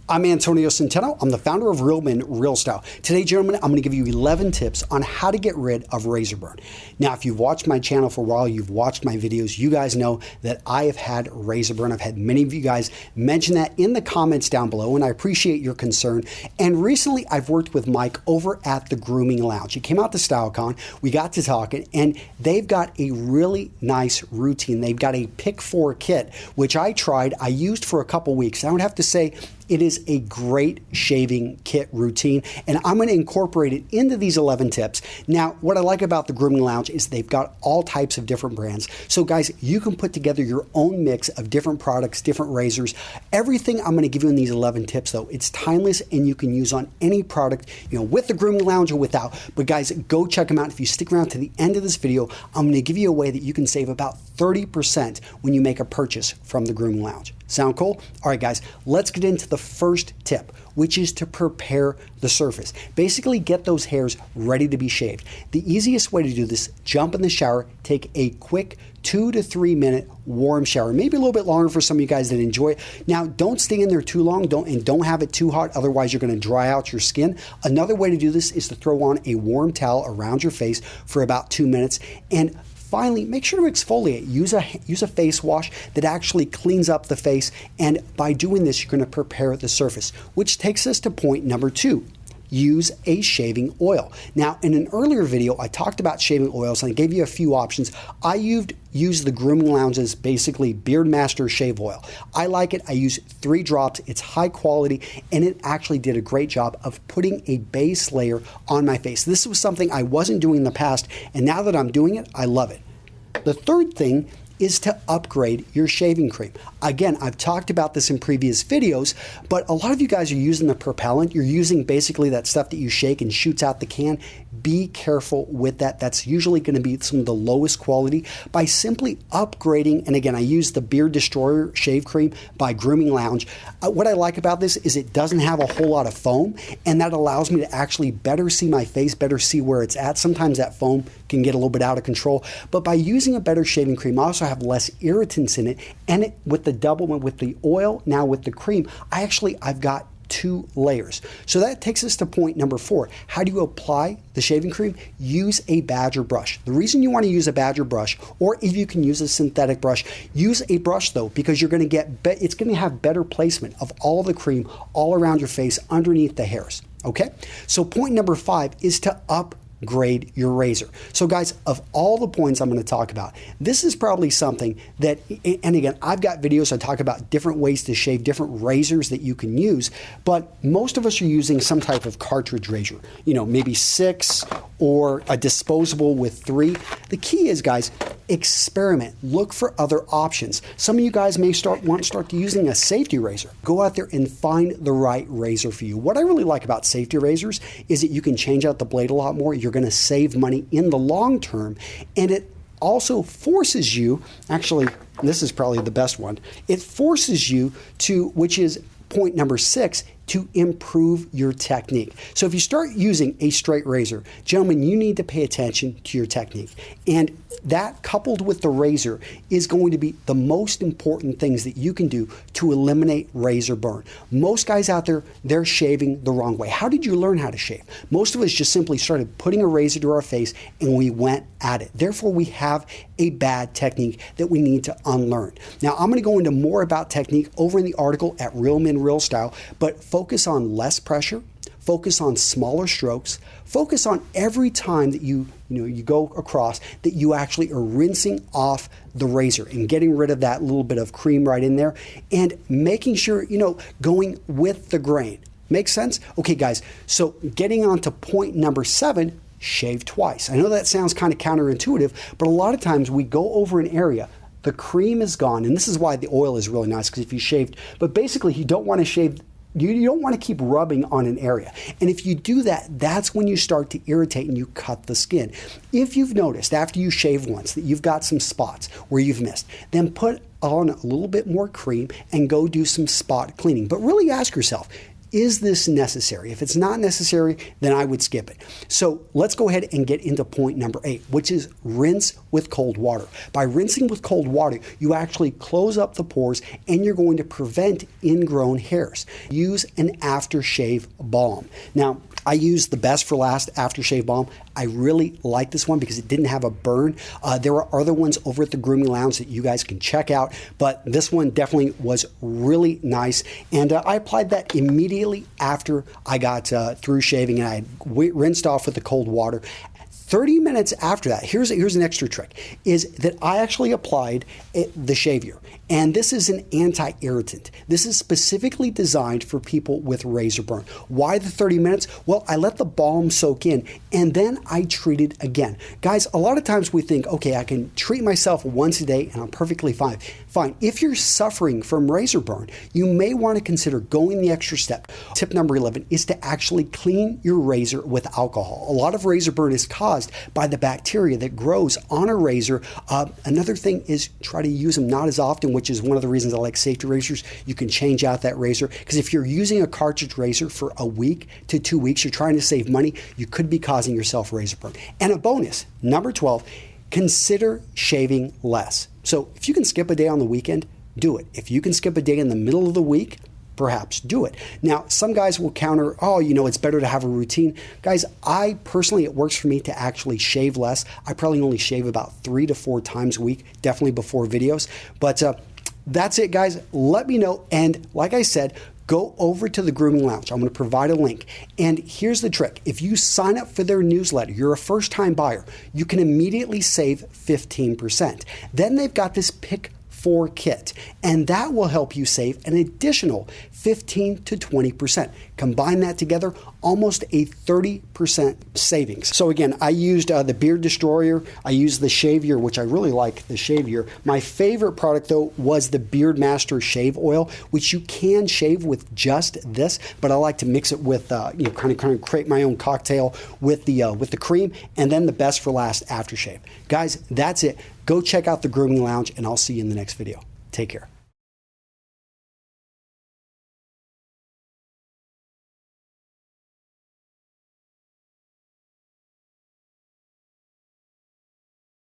I'm Antonio Centeno. I'm the founder of Real Men, Real Style. Today, gentlemen, I'm going to give you 11 tips on how to get rid of razor burn. Now, if you've watched my channel for a while, you've watched my videos, you guys know that I have had razor burn. I've had many of you guys mention that in the comments down below, and I appreciate your concern. And recently, I've worked with Mike over at the Grooming Lounge. He came out to StyleCon, we got to talking, and they've got a really nice routine. They've got a Pick 4 kit, which I tried. I used for a couple weeks. I would have to say, it is a great shaving kit routine, and I'm going to incorporate it into these 11 tips. Now, what I like about the Grooming Lounge is they've got all types of different brands. So guys, you can put together your own mix of different products, different razors. Everything I'm going to give you in these 11 tips, though, it's timeless and you can use on any product, with the Grooming Lounge or without. But guys, go check them out. If you stick around to the end of this video, I'm going to give you a way that you can save about 30% when you make a purchase from the Grooming Lounge. Sound cool? All right, guys, let's get into the first tip, which is to prepare the surface. Basically, get those hairs ready to be shaved. The easiest way to do this, jump in the shower, take a quick 2 to 3 minute warm shower, maybe a little bit longer for some of you guys that enjoy it. Now, don't stay in there too long, don't have it too hot, otherwise you're going to dry out your skin. Another way to do this is to throw on a warm towel around your face for about 2 minutes, and finally, make sure to exfoliate. Use a face wash that actually cleans up the face, and by doing this, you're going to prepare the surface, which takes us to point number 2. Use a shaving oil. Now, in an earlier video, I talked about shaving oils and I gave you a few options. I used the Grooming Lounge's basically Beard Master Shave Oil. I like it. I use 3 drops. It's high quality, and it actually did a great job of putting a base layer on my face. This was something I wasn't doing in the past, and now that I'm doing it, I love it. The third thing is to upgrade your shaving cream. Again, I've talked about this in previous videos, but a lot of you guys are using the propellant. You're using basically that stuff that you shake and shoots out the can. Be careful with that. That's usually going to be some of the lowest quality. By simply upgrading, and again, I use the Beard Destroyer Shave Cream by Grooming Lounge. What I like about this is it doesn't have a whole lot of foam, and that allows me to actually better see my face, better see where it's at. Sometimes that foam can get a little bit out of control, but by using a better shaving cream, I also have less irritants in it, and with the oil, now with the cream, I've got 2 layers. So that takes us to point number 4. How do you apply the shaving cream? Use a badger brush. The reason you want to use a badger brush, or if you can use a synthetic brush, use a brush though, because you're going to it's going to have better placement of all the cream all around your face underneath the hairs. Okay? So point number 5 is to upgrade your razor. So guys, of all the points I'm going to talk about, this is probably something that, and again, I've got videos I talk about different ways to shave, different razors that you can use, but most of us are using some type of cartridge razor, maybe 6 or a disposable with 3. The key is, guys, experiment. Look for other options. Some of you guys may want to start using a safety razor. Go out there and find the right razor for you. What I really like about safety razors is that you can change out the blade a lot more. You're going to save money in the long term, and it also forces you, actually, this is probably the best one, it forces you to, which is point number 6, to improve your technique. So if you start using a straight razor, gentlemen, you need to pay attention to your technique. And that, coupled with the razor, is going to be the most important things that you can do to eliminate razor burn. Most guys out there, they're shaving the wrong way. How did you learn how to shave? Most of us just simply started putting a razor to our face and we went at it. Therefore, we have a bad technique that we need to unlearn. Now, I'm going to go into more about technique over in the article at Real Men, Real Style, but focus on less pressure, focus on smaller strokes, focus on every time that you go across that you actually are rinsing off the razor and getting rid of that little bit of cream right in there, and making sure, going with the grain. Make sense? Okay, guys, so getting on to point number 7, shave twice. I know that sounds kind of counterintuitive, but a lot of times we go over an area, the cream is gone, and this is why the oil is really nice, because if you shaved, but basically you don't want to shave. You don't want to keep rubbing on an area. And if you do that, that's when you start to irritate and you cut the skin. If you've noticed after you shave once that you've got some spots where you've missed, then put on a little bit more cream and go do some spot cleaning. But really ask yourself, is this necessary? If it's not necessary, then I would skip it. So let's go ahead and get into point number 8, which is rinse with cold water. By rinsing with cold water, you actually close up the pores and you're going to prevent ingrown hairs. Use an aftershave balm. Now, I use the Best for Last aftershave balm. I really like this one because it didn't have a burn. There are other ones over at the Grooming Lounge that you guys can check out, but this one definitely was really nice. And I applied that immediately after I got through shaving, and I had rinsed off with the cold water. 30 minutes after that, here's an extra trick, is that I actually applied the Shavier. And this is an anti-irritant. This is specifically designed for people with razor burn. Why the 30 minutes? Well, I let the balm soak in and then I treated again. Guys, a lot of times we think, okay, I can treat myself once a day and I'm perfectly fine. Fine. If you're suffering from razor burn, you may want to consider going the extra step. Tip number 11 is to actually clean your razor with alcohol. A lot of razor burn is caused by the bacteria that grows on a razor. Another thing is try to use them not as often, which is one of the reasons I like safety razors. You can change out that razor, because if you're using a cartridge razor for a week to 2 weeks, you're trying to save money, you could be causing yourself razor burn. And a bonus, number 12, consider shaving less. So if you can skip a day on the weekend, do it. If you can skip a day in the middle of the week, perhaps do it. Now, some guys will counter, oh, it's better to have a routine. Guys, I personally, it works for me to actually shave less. I probably only shave about 3 to 4 times a week, definitely before videos. But that's it, guys. Let me know. And like I said, go over to the Grooming Lounge. I'm going to provide a link. And here's the trick. If you sign up for their newsletter, you're a first-time buyer, you can immediately save 15%. Then they've got this pick 4 kit, and that will help you save an additional 15 to 20%. Combine that together, almost a 30% savings. So again, I used the Beard Destroyer. I used the Shavier, which I really like the Shavier. My favorite product though was the Beard Master Shave Oil, which you can shave with just this, but I like to mix it with kind of create my own cocktail with the cream, and then the Best for Last aftershave. Guys, that's it. Go check out the Grooming Lounge, and I'll see you in the next video. Take care.